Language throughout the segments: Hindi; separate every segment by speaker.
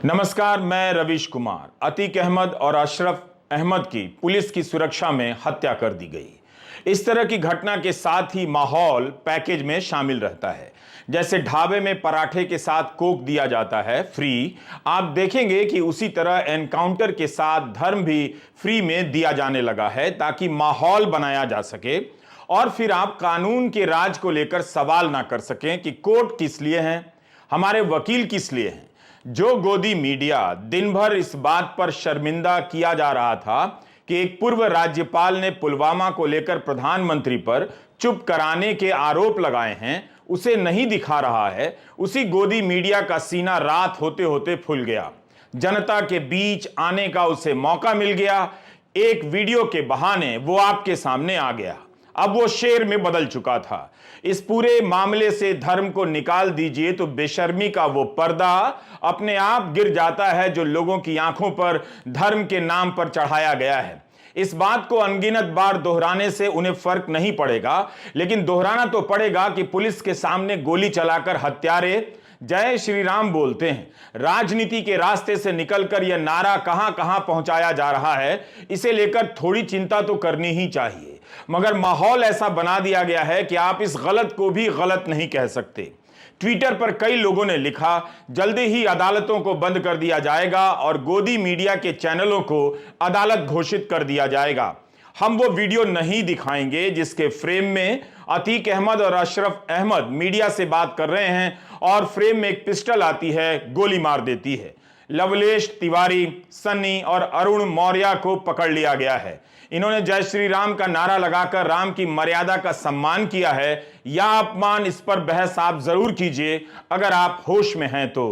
Speaker 1: नमस्कार, मैं रवीश कुमार। अतीक अहमद और अशरफ अहमद की पुलिस की सुरक्षा में हत्या कर दी गई। इस तरह की घटना के साथ ही माहौल पैकेज में शामिल रहता है। जैसे ढाबे में पराठे के साथ कोक दिया जाता है फ्री, आप देखेंगे कि उसी तरह एनकाउंटर के साथ धर्म भी फ्री में दिया जाने लगा है ताकि माहौल बनाया जा सके और फिर आप कानून के राज को लेकर सवाल ना कर सकें कि कोर्ट किस लिए हैं, हमारे वकील किस लिए हैं। जो गोदी मीडिया दिन भर इस बात पर शर्मिंदा किया जा रहा था कि एक पूर्व राज्यपाल ने पुलवामा को लेकर प्रधानमंत्री पर चुप कराने के आरोप लगाए हैं, उसे नहीं दिखा रहा है। उसी गोदी मीडिया का सीना रात होते होते फूल गया। जनता के बीच आने का उसे मौका मिल गया। एक वीडियो के बहाने वो आपके सामने आ गया। अब वो शेर में बदल चुका था। इस पूरे मामले से धर्म को निकाल दीजिए तो बेशर्मी का वो पर्दा अपने आप गिर जाता है जो लोगों की आंखों पर धर्म के नाम पर चढ़ाया गया है। इस बात को अनगिनत बार दोहराने से उन्हें फर्क नहीं पड़ेगा, लेकिन दोहराना तो पड़ेगा कि पुलिस के सामने गोली चलाकर हत्यारे जय श्री राम बोलते हैं। राजनीति के रास्ते से निकलकर यह नारा कहां कहां पहुंचाया जा रहा है, इसे लेकर थोड़ी चिंता तो करनी ही चाहिए। मगर माहौल ऐसा बना दिया गया है कि आप इस गलत को भी गलत नहीं कह सकते। ट्विटर पर कई लोगों ने लिखा, जल्दी ही अदालतों को बंद कर दिया जाएगा और गोदी मीडिया के चैनलों को अदालत घोषित कर दिया जाएगा। हम वो वीडियो नहीं दिखाएंगे जिसके फ्रेम में अतीक अहमद और अशरफ अहमद मीडिया से बात कर रहे हैं और फ्रेम में एक पिस्टल आती है, गोली मार देती है। लवलेश तिवारी, सन्नी और अरुण मौर्य को पकड़ लिया गया है। इन्होंने जय श्री राम का नारा लगाकर राम की मर्यादा का सम्मान किया है या अपमान, इस पर बहस आप जरूर कीजिए अगर आप होश में हैं तो।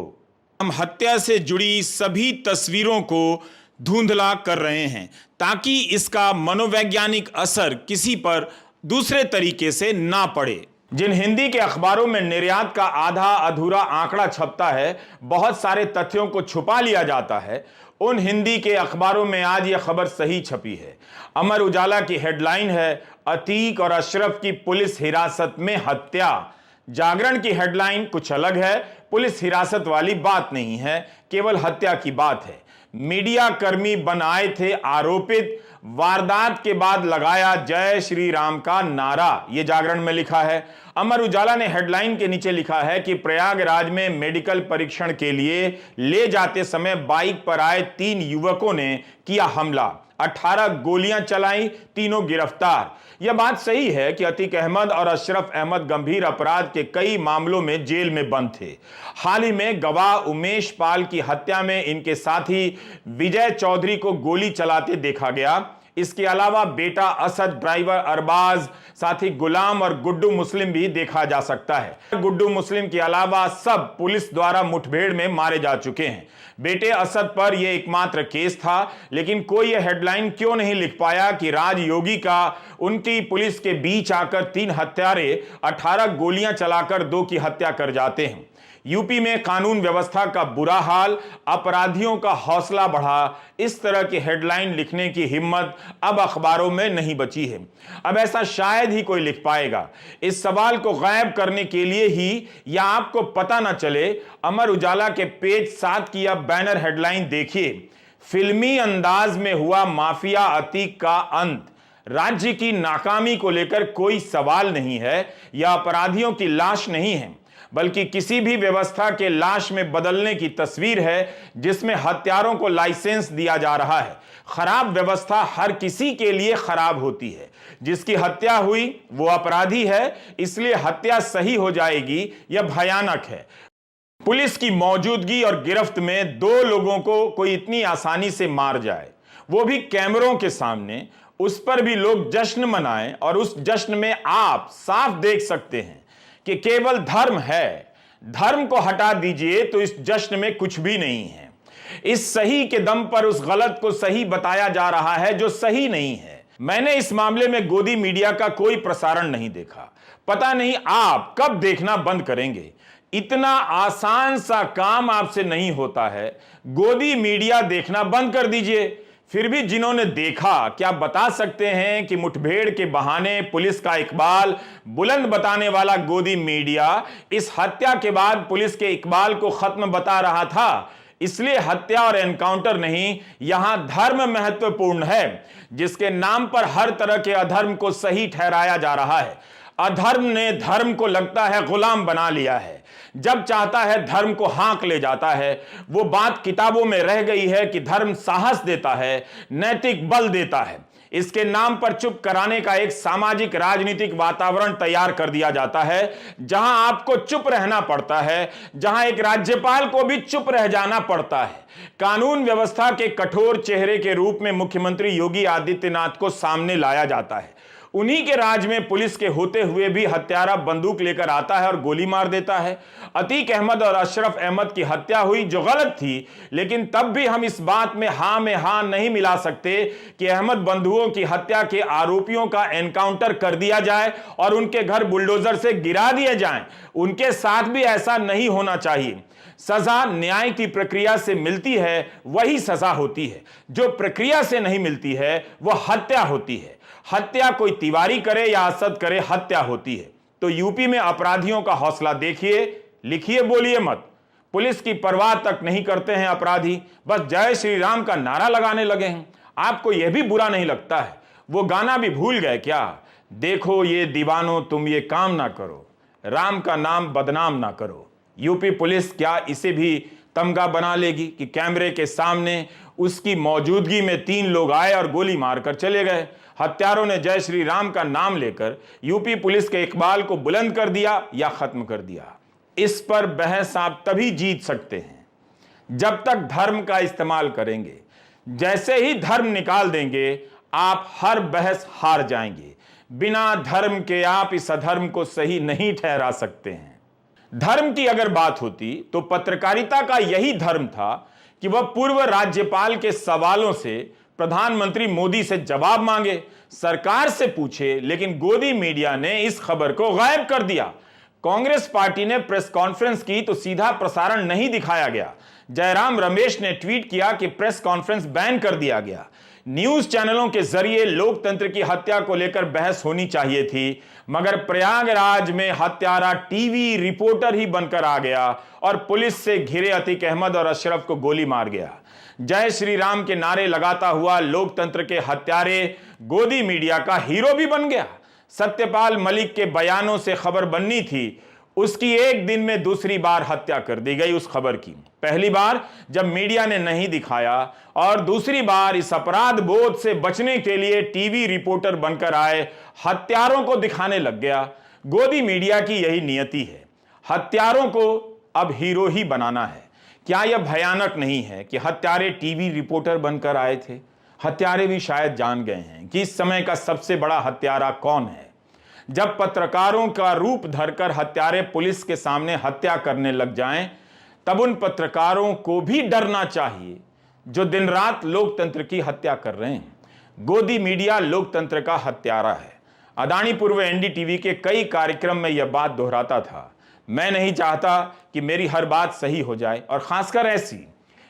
Speaker 1: हम हत्या से जुड़ी सभी तस्वीरों को धुंधला कर रहे हैं ताकि इसका मनोवैज्ञानिक असर किसी पर दूसरे तरीके से ना पड़े। जिन हिंदी के अखबारों में निर्यात का आधा अधूरा आंकड़ा छपता है, बहुत सारे तथ्यों को छुपा लिया जाता है, उन हिंदी के अखबारों में आज यह खबर सही छपी है। अमर उजाला की हेडलाइन है, अतीक और अशरफ की पुलिस हिरासत में हत्या। जागरण की हेडलाइन कुछ अलग है, पुलिस हिरासत वाली बात नहीं है, केवल हत्या की बात है। मीडिया कर्मी बन आए थे आरोपित, वारदात के बाद लगाया जय श्री राम का नारा, यह जागरण में लिखा है। अमर उजाला ने हेडलाइन के नीचे लिखा है कि प्रयागराज में मेडिकल परीक्षण के लिए ले जाते समय बाइक पर आए 3 युवकों ने किया हमला, 18 गोलियां चलाई, तीनों गिरफ्तार। यह बात सही है कि अतीक अहमद और अशरफ अहमद गंभीर अपराध के कई मामलों में जेल में बंद थे। हाल ही में गवाह उमेश पाल की हत्या में इनके साथी विजय चौधरी को गोली चलाते देखा गया। इसके अलावा बेटा असद, ड्राइवर अरबाज, साथी गुलाम और गुड्डू मुस्लिम भी देखा जा सकता है। गुड्डू मुस्लिम के अलावा सब पुलिस द्वारा मुठभेड़ में मारे जा चुके हैं। बेटे असद पर यह एकमात्र केस था, लेकिन कोई यह हेडलाइन क्यों नहीं लिख पाया कि राज योगी का उनकी पुलिस के बीच आकर 3 हत्यारे 18 गोलियां चलाकर 2 की हत्या कर जाते हैं। यूपी में कानून व्यवस्था का बुरा हाल, अपराधियों का हौसला बढ़ा, इस तरह की हेडलाइन लिखने की हिम्मत अब अखबारों में नहीं बची है। अब ऐसा शायद ही कोई लिख पाएगा। इस सवाल को गायब करने के लिए ही या आपको पता न चले, अमर उजाला के पेज 7 की अब बैनर हेडलाइन देखिए, फिल्मी अंदाज में हुआ माफिया अतीक का अंत। राज्य की नाकामी को लेकर कोई सवाल नहीं है, यह अपराधियों की लाश नहीं है, बल्कि किसी भी व्यवस्था के लाश में बदलने की तस्वीर है जिसमें हत्यारों को लाइसेंस दिया जा रहा है। खराब व्यवस्था हर किसी के लिए खराब होती है। जिसकी हत्या हुई वो अपराधी है, इसलिए हत्या सही हो जाएगी, यह भयानक है। पुलिस की मौजूदगी और गिरफ्त में 2 लोगों को कोई इतनी आसानी से मार जाए, वो भी कैमरों के सामने, उस पर भी लोग जश्न मनाएं और उस जश्न में आप साफ देख सकते हैं कि केवल धर्म है। धर्म को हटा दीजिए तो इस जश्न में कुछ भी नहीं है। इस सही के दम पर उस गलत को सही बताया जा रहा है जो सही नहीं है। मैंने इस मामले में गोदी मीडिया का कोई प्रसारण नहीं देखा। पता नहीं आप कब देखना बंद करेंगे। इतना आसान सा काम आपसे नहीं होता है। गोदी मीडिया देखना बंद कर दीजिए। फिर भी जिन्होंने देखा, क्या बता सकते हैं कि मुठभेड़ के बहाने पुलिस का इकबाल बुलंद बताने वाला गोदी मीडिया इस हत्या के बाद पुलिस के इकबाल को खत्म बता रहा था? इसलिए हत्या और एनकाउंटर नहीं, यहां धर्म महत्वपूर्ण है, जिसके नाम पर हर तरह के अधर्म को सही ठहराया जा रहा है। अधर्म ने धर्म को लगता है गुलाम बना लिया है, जब चाहता है धर्म को हाँक ले जाता है। वो बात किताबों में रह गई है कि धर्म साहस देता है, नैतिक बल देता है। इसके नाम पर चुप कराने का एक सामाजिक राजनीतिक वातावरण तैयार कर दिया जाता है, जहां आपको चुप रहना पड़ता है, जहां एक राज्यपाल को भी चुप रह जाना पड़ता है। कानून व्यवस्था के कठोर चेहरे के रूप में मुख्यमंत्री योगी आदित्यनाथ को सामने लाया जाता है। उन्हीं के राज में पुलिस के होते हुए भी हत्यारा बंदूक लेकर आता है और गोली मार देता है। अतीक अहमद और अशरफ अहमद की हत्या हुई जो गलत थी, लेकिन तब भी हम इस बात में हां नहीं मिला सकते कि अहमद बंधुओं की हत्या के आरोपियों का एनकाउंटर कर दिया जाए और उनके घर बुलडोजर से गिरा दिए जाएं। उनके साथ भी ऐसा नहीं होना चाहिए। सजा न्याय की प्रक्रिया से मिलती है, वही सजा होती है। जो प्रक्रिया से नहीं मिलती है वह हत्या होती है। हत्या कोई तिवारी करे या असद करे, हत्या होती है। तो यूपी में अपराधियों का हौसला देखिए, लिखिए, बोलिए मत। पुलिस की परवाह तक नहीं करते हैं अपराधी, बस जय श्री राम का नारा लगाने लगे हैं। आपको यह भी बुरा नहीं लगता है? वो गाना भी भूल गए क्या? देखो ये दीवानों तुम ये काम ना करो, राम का नाम बदनाम ना करो। यूपी पुलिस क्या इसे भी तमगा बना लेगी कि कैमरे के सामने उसकी मौजूदगी में 3 लोग आए और गोली मारकर चले गए। हत्यारों ने जय श्री राम का नाम लेकर यूपी पुलिस के इकबाल को बुलंद कर दिया या खत्म कर दिया। इस पर बहस आप तभी जीत सकते हैं जब तक धर्म का इस्तेमाल करेंगे। जैसे ही धर्म निकाल देंगे, आप हर बहस हार जाएंगे। बिना धर्म के आप इस अधर्म को सही नहीं ठहरा सकते हैं। धर्म की अगर बात होती तो पत्रकारिता का यही धर्म था कि वह पूर्व राज्यपाल के सवालों से प्रधानमंत्री मोदी से जवाब मांगे, सरकार से पूछे। लेकिन गोदी मीडिया ने इस खबर को गायब कर दिया। कांग्रेस पार्टी ने प्रेस कॉन्फ्रेंस की तो सीधा प्रसारण नहीं दिखाया गया। जयराम रमेश ने ट्वीट किया कि प्रेस कॉन्फ्रेंस बैन कर दिया गया। न्यूज चैनलों के जरिए लोकतंत्र की हत्या को लेकर बहस होनी चाहिए थी, मगर प्रयागराज में हत्यारा टीवी रिपोर्टर ही बनकर आ गया और पुलिस से घिरे अतीक अहमद और अशरफ को गोली मार गया। जय श्री राम के नारे लगाता हुआ लोकतंत्र के हत्यारे गोदी मीडिया का हीरो भी बन गया। सत्यपाल मलिक के बयानों से खबर बननी थी, उसकी एक दिन में दूसरी बार हत्या कर दी गई उस खबर की। पहली बार जब मीडिया ने नहीं दिखाया और दूसरी बार इस अपराध बोध से बचने के लिए टीवी रिपोर्टर बनकर आए हत्यारों को दिखाने लग गया। गोदी मीडिया की यही नियति है, हत्यारों को अब हीरो ही बनाना है। क्या यह भयानक नहीं है कि हत्यारे टीवी रिपोर्टर बनकर आए थे? हत्यारे भी शायद जान गए हैं कि इस समय का सबसे बड़ा हत्यारा कौन है। जब पत्रकारों का रूप धरकर हत्यारे पुलिस के सामने हत्या करने लग जाएं, तब उन पत्रकारों को भी डरना चाहिए जो दिन रात लोकतंत्र की हत्या कर रहे हैं। गोदी मीडिया लोकतंत्र का हत्यारा है। अदानी पूर्व एनडीटीवी के कई कार्यक्रम में यह बात दोहराता था। मैं नहीं चाहता कि मेरी हर बात सही हो जाए और खासकर ऐसी,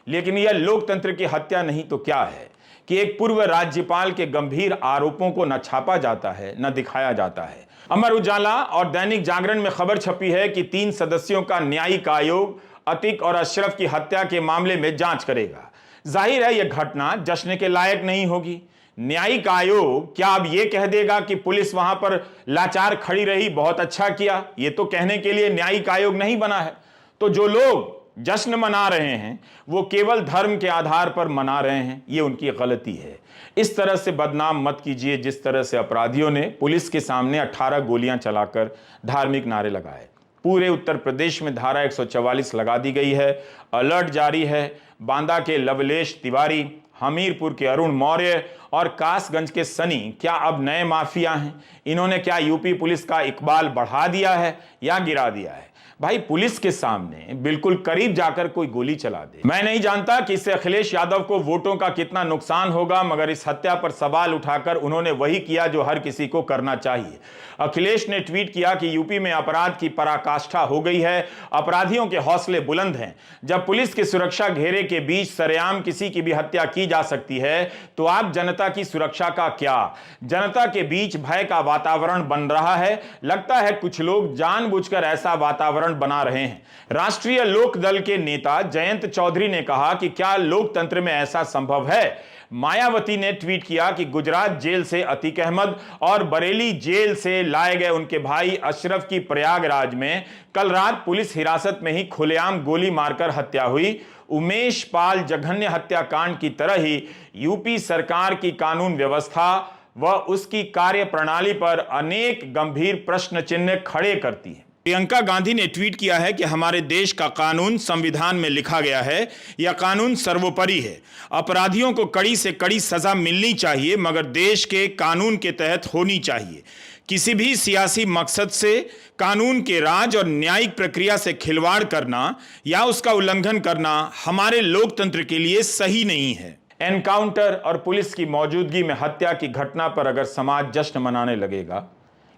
Speaker 1: लेकिन यह लोकतंत्र की हत्या नहीं तो क्या है कि एक पूर्व राज्यपाल के गंभीर आरोपों को न छापा जाता है न दिखाया जाता है। अमर उजाला और दैनिक जागरण में खबर छपी है कि 3 सदस्यों का न्यायिक आयोग अतीक और अशरफ की हत्या के मामले में जांच करेगा। जाहिर है यह घटना जश्न के लायक नहीं होगी। न्यायिक आयोग क्या अब यह कह देगा कि पुलिस वहां पर लाचार खड़ी रही, बहुत अच्छा किया? यह तो कहने के लिए न्यायिक आयोग नहीं बना है। तो जो लोग जश्न मना रहे हैं वो केवल धर्म के आधार पर मना रहे हैं, ये उनकी गलती है। इस तरह से बदनाम मत कीजिए जिस तरह से अपराधियों ने पुलिस के सामने 18 गोलियां चलाकर धार्मिक नारे लगाए। पूरे उत्तर प्रदेश में धारा 144 लगा दी गई है, अलर्ट जारी है। बांदा के लवलेश तिवारी, हमीरपुर के अरुण मौर्य और कासगंज के सनी क्या अब नए माफिया हैं? इन्होंने क्या यूपी पुलिस का इकबाल बढ़ा दिया है या गिरा दिया है? भाई, पुलिस के सामने बिल्कुल करीब जाकर कोई गोली चला दे। मैं नहीं जानता कि इससे अखिलेश यादव को वोटों का कितना नुकसान होगा, मगर इस हत्या पर सवाल उठाकर उन्होंने वही किया जो हर किसी को करना चाहिए। अखिलेश ने ट्वीट किया कि यूपी में अपराध की पराकाष्ठा हो गई है, अपराधियों के हौसले बुलंद हैं। जब पुलिस की सुरक्षा घेरे के बीच सरेआम किसी की भी हत्या की जा सकती है तो आप जनता की सुरक्षा का क्या? जनता के बीच भय का वातावरण बन रहा है। लगता है कुछ लोग जानबूझकर ऐसा वातावरण कारण बना रहे हैं। राष्ट्रीय लोकदल के नेता जयंत चौधरी ने कहा कि क्या लोकतंत्र में ऐसा संभव है। मायावती ने ट्वीट किया कि गुजरात जेल से अतीक अहमद और बरेली जेल से लाए गए उनके भाई अशरफ की प्रयागराज में कल रात पुलिस हिरासत में ही खुलेआम गोली मारकर हत्या हुई। उमेश पाल जघन्य हत्याकांड की तरह ही यूपी सरकार की कानून व्यवस्था व उसकी कार्यप्रणाली पर अनेक गंभीर प्रश्न चिन्ह खड़े करती है। प्रियंका गांधी ने ट्वीट किया है कि हमारे देश का कानून संविधान में लिखा गया है, यह कानून सर्वोपरि है। अपराधियों को कड़ी से कड़ी सजा मिलनी चाहिए, मगर देश के कानून के तहत होनी चाहिए। किसी भी सियासी मकसद से कानून के राज और न्यायिक प्रक्रिया से खिलवाड़ करना या उसका उल्लंघन करना हमारे लोकतंत्र के लिए सही नहीं है। एनकाउंटर और पुलिस की मौजूदगी में हत्या की घटना पर अगर समाज जश्न मनाने लगेगा,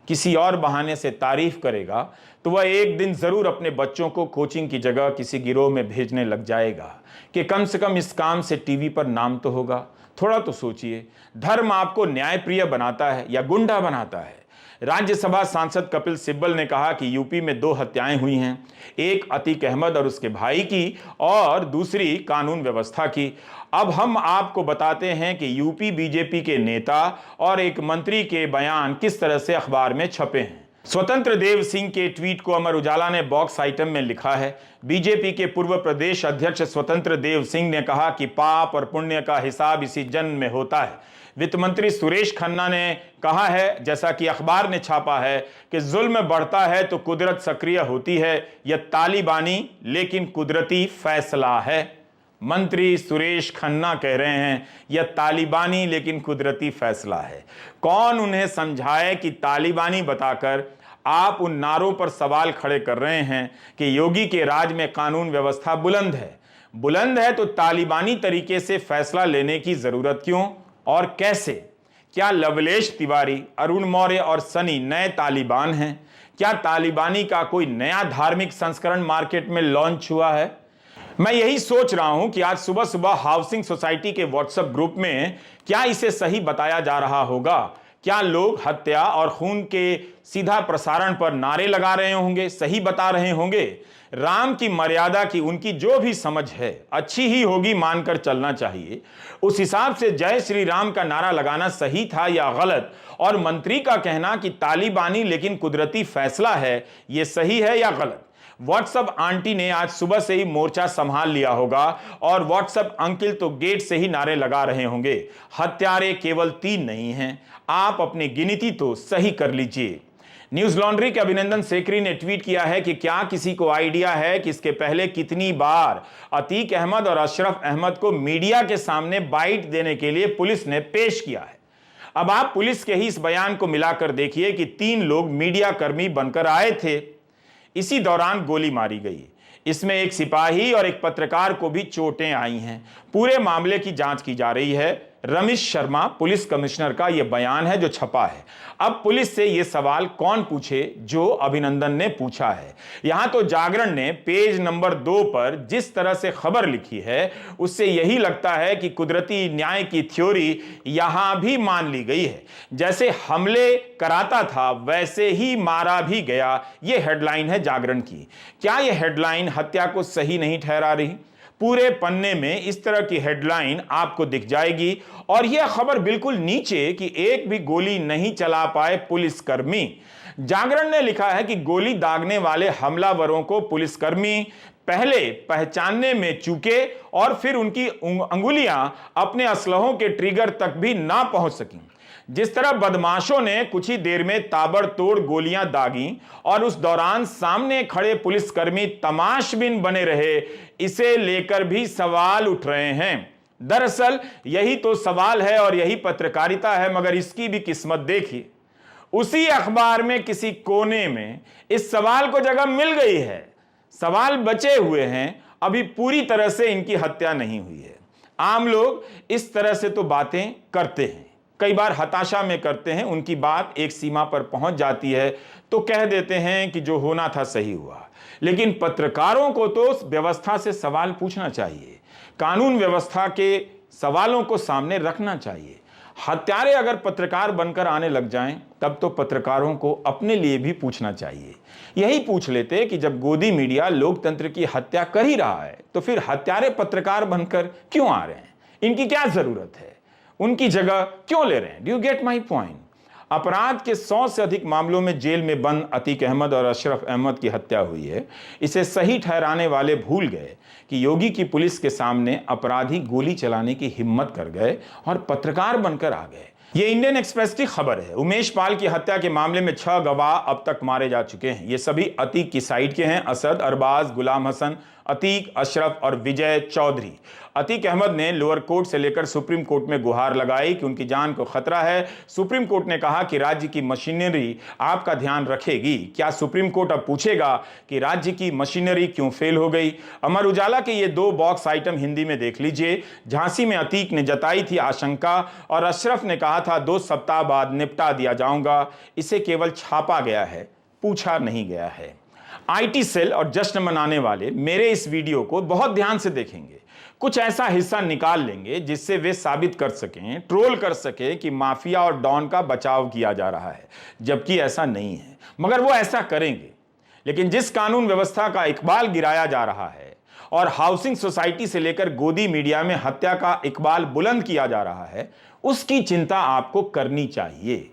Speaker 1: किसी और बहाने से तारीफ करेगा, तो वह एक दिन जरूर अपने बच्चों को कोचिंग की जगह किसी गिरोह में भेजने लग जाएगा कि कम से कम इस काम से टीवी पर नाम तो होगा। थोड़ा तो सोचिए, धर्म आपको न्यायप्रिय बनाता है या गुंडा बनाता है। राज्यसभा सांसद कपिल सिब्बल ने कहा कि यूपी में 2 हत्याएं हुई हैं, एक अतीक अहमद और उसके भाई की और दूसरी कानून व्यवस्था की। अब हम आपको बताते हैं कि यूपी बीजेपी के नेता और एक मंत्री के बयान किस तरह से अखबार में छपे हैं। स्वतंत्र देव सिंह के ट्वीट को अमर उजाला ने बॉक्स आइटम में लिखा है। बीजेपी के पूर्व प्रदेश अध्यक्ष स्वतंत्र देव सिंह ने कहा कि पाप और पुण्य का हिसाब इसी जन्म में होता है। वित्त मंत्री सुरेश खन्ना ने कहा है, जैसा कि अखबार ने छापा है, कि जुल्म बढ़ता है तो कुदरत सक्रिय होती है, यह तालिबानी लेकिन कुदरती फैसला है। मंत्री सुरेश खन्ना कह रहे हैं यह तालिबानी लेकिन कुदरती फैसला है। कौन उन्हें समझाए कि तालिबानी बताकर आप उन नारों पर सवाल खड़े कर रहे हैं कि योगी के राज में कानून व्यवस्था बुलंद है। बुलंद है तो तालिबानी तरीके से फैसला लेने की जरूरत क्यों और कैसे? क्या लवलेश तिवारी, अरुण मौर्य और सनी नए तालिबान हैं? क्या तालिबानी का कोई नया धार्मिक संस्करण मार्केट में लॉन्च हुआ है? मैं यही सोच रहा हूं कि आज सुबह सुबह हाउसिंग सोसाइटी के व्हाट्सएप ग्रुप में क्या इसे सही बताया जा रहा होगा? क्या लोग हत्या और खून के सीधा प्रसारण पर नारे लगा रहे होंगे, सही बता रहे होंगे? राम की मर्यादा की उनकी जो भी समझ है अच्छी ही होगी, मानकर चलना चाहिए। उस हिसाब से जय श्री राम का नारा लगाना सही था या गलत? और मंत्री का कहना कि तालिबानी लेकिन कुदरती फैसला है, यह सही है या गलत? व्हाट्सएप आंटी ने आज सुबह से ही मोर्चा संभाल लिया होगा और व्हाट्सएप अंकिल तो गेट से ही नारे लगा रहे होंगे, हत्यारे केवल 3 नहीं हैं, आप अपनी गिनती तो सही कर लीजिए। न्यूज लॉन्ड्री के अभिनंदन सेकरी ने ट्वीट किया है कि क्या किसी को आइडिया है कि इसके पहले कितनी बार अतीक अहमद और अशरफ अहमद को मीडिया के सामने बाइट देने के लिए पुलिस ने पेश किया है? अब आप पुलिस के ही इस बयान को मिलाकर देखिए कि 3 लोग मीडिया कर्मी बनकर आए थे, इसी दौरान गोली मारी गई। इसमें एक सिपाही और एक पत्रकार को भी चोटें आई हैं। पूरे मामले की जांच की जा रही है। रमेश शर्मा पुलिस कमिश्नर का यह बयान है जो छपा है। अब पुलिस से यह सवाल कौन पूछे जो अभिनंदन ने पूछा है? यहां तो जागरण ने पेज नंबर 2 पर जिस तरह से खबर लिखी है उससे यही लगता है कि कुदरती न्याय की थ्योरी यहां भी मान ली गई है। जैसे हमले कराता था वैसे ही मारा भी गया, यह हेडलाइन है जागरण की। क्या यह हेडलाइन हत्या को सही नहीं ठहरा रही? पूरे पन्ने में इस तरह की हेडलाइन आपको दिख जाएगी और यह खबर बिल्कुल नीचे कि एक भी गोली नहीं चला पाए पुलिसकर्मी। जागरण ने लिखा है कि गोली दागने वाले हमलावरों को पुलिसकर्मी पहले पहचानने में चूके और फिर उनकी अंगुलियां अपने असलहों के ट्रिगर तक भी ना पहुंच सकी। जिस तरह बदमाशों ने कुछ ही देर में ताबड़तोड़ गोलियां दागी और उस दौरान सामने खड़े पुलिसकर्मी तमाशबीन बने रहे, इसे लेकर भी सवाल उठ रहे हैं। दरअसल यही तो सवाल है और यही पत्रकारिता है, मगर इसकी भी किस्मत देखिए, उसी अखबार में किसी कोने में इस सवाल को जगह मिल गई है। सवाल बचे हुए हैं, अभी पूरी तरह से इनकी हत्या नहीं हुई है। आम लोग इस तरह से तो बातें करते हैं, कई बार हताशा में करते हैं, उनकी बात एक सीमा पर पहुंच जाती है तो कह देते हैं कि जो होना था सही हुआ। लेकिन पत्रकारों को तो व्यवस्था से सवाल पूछना चाहिए, कानून व्यवस्था के सवालों को सामने रखना चाहिए। हत्यारे अगर पत्रकार बनकर आने लग जाएं, तब तो पत्रकारों को अपने लिए भी पूछना चाहिए। यही पूछ लेते कि जब गोदी मीडिया लोकतंत्र की हत्या कर ही रहा है, तो फिर हत्यारे पत्रकार बनकर क्यों आ रहे हैं? इनकी क्या जरूरत है? उनकी जगह क्यों ले रहे हैं? Do you get my point? अपराध के 100 से अधिक मामलों में जेल में बंद अतीक अहमद और अशरफ अहमद की हत्या हुई है। इसे सही ठहराने वाले भूल गए कि योगी की पुलिस के सामने अपराधी गोली चलाने की हिम्मत कर गए और पत्रकार बनकर आ गए। ये इंडियन एक्सप्रेस की खबर है। उमेश पाल की हत्या के मामले में 6 गवाह अब तक मारे जा चुके हैं। ये सभी अतीक की साइड के हैं। असद, अरबाज, गुलाम हसन, अतीक, अशरफ और विजय चौधरी। अतीक अहमद ने लोअर कोर्ट से लेकर सुप्रीम कोर्ट में गुहार लगाई कि उनकी जान को खतरा है। सुप्रीम कोर्ट ने कहा कि राज्य की मशीनरी आपका ध्यान रखेगी। क्या सुप्रीम कोर्ट अब पूछेगा कि राज्य की मशीनरी क्यों फेल हो गई? अमर उजाला के ये 2 बॉक्स आइटम हिंदी में देख लीजिए। झांसी में अतीक ने जताई थी आशंका और अशरफ ने कहा था 2 सप्ताह बाद निपटा दिया जाऊंगा। इसे केवल छापा गया है, पूछा नहीं गया है। आईटी सेल और जश्न मनाने वाले मेरे इस वीडियो को बहुत ध्यान से देखेंगे। कुछ ऐसा हिस्सा निकाल लेंगे जिससे वे साबित कर सकें, ट्रोल कर सके कि माफिया और डॉन का बचाव किया जा रहा है, जबकि ऐसा नहीं है। मगर वो ऐसा करेंगे। लेकिन जिस कानून व्यवस्था का इकबाल गिराया जा रहा है और हाउसिंग सोसाइटी से लेकर गोदी मीडिया में हत्या का इकबाल बुलंद किया जा रहा है, उसकी चिंता आपको करनी चाहिए।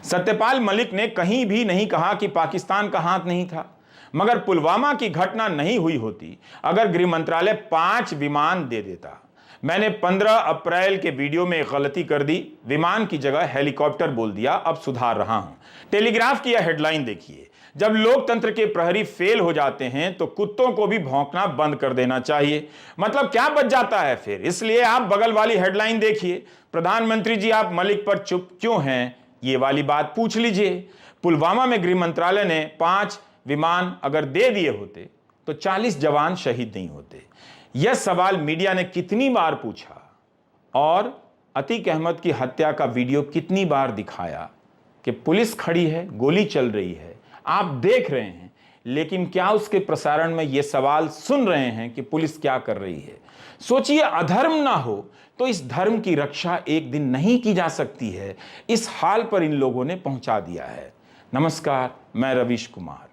Speaker 1: सत्यपाल मलिक ने कहीं भी नहीं कहा कि पाकिस्तान का हाथ नहीं था। मगर पुलवामा की घटना नहीं हुई होती अगर गृह मंत्रालय 5 विमान दे देता। मैंने 15 अप्रैल के वीडियो में एक गलती कर दी, विमान की जगह हेलीकॉप्टर बोल दिया। अब सुधार रहा हूं। टेलीग्राफ की यह हेडलाइन देखिए। जब लोकतंत्र के प्रहरी फेल हो जाते हैं तो कुत्तों को भी भौंकना बंद कर देना चाहिए। मतलब क्या बच जाता है फिर? इसलिए आप बगल वाली हेडलाइन देखिए। प्रधानमंत्री जी, आप मलिक पर चुप क्यों हैं? ये वाली बात पूछ लीजिए। पुलवामा में गृह मंत्रालय ने 5 विमान अगर दे दिए होते तो 40 जवान शहीद नहीं होते। यह सवाल मीडिया ने कितनी बार पूछा और अतीक अहमद की हत्या का वीडियो कितनी बार दिखाया कि पुलिस खड़ी है, गोली चल रही है, आप देख रहे हैं, लेकिन क्या उसके प्रसारण में यह सवाल सुन रहे हैं कि पुलिस क्या कर रही है? सोचिए, अधर्म ना हो तो इस धर्म की रक्षा एक दिन नहीं की जा सकती है। इस हाल पर इन लोगों ने पहुंचा दिया है। नमस्कार, मैं रवीश कुमार।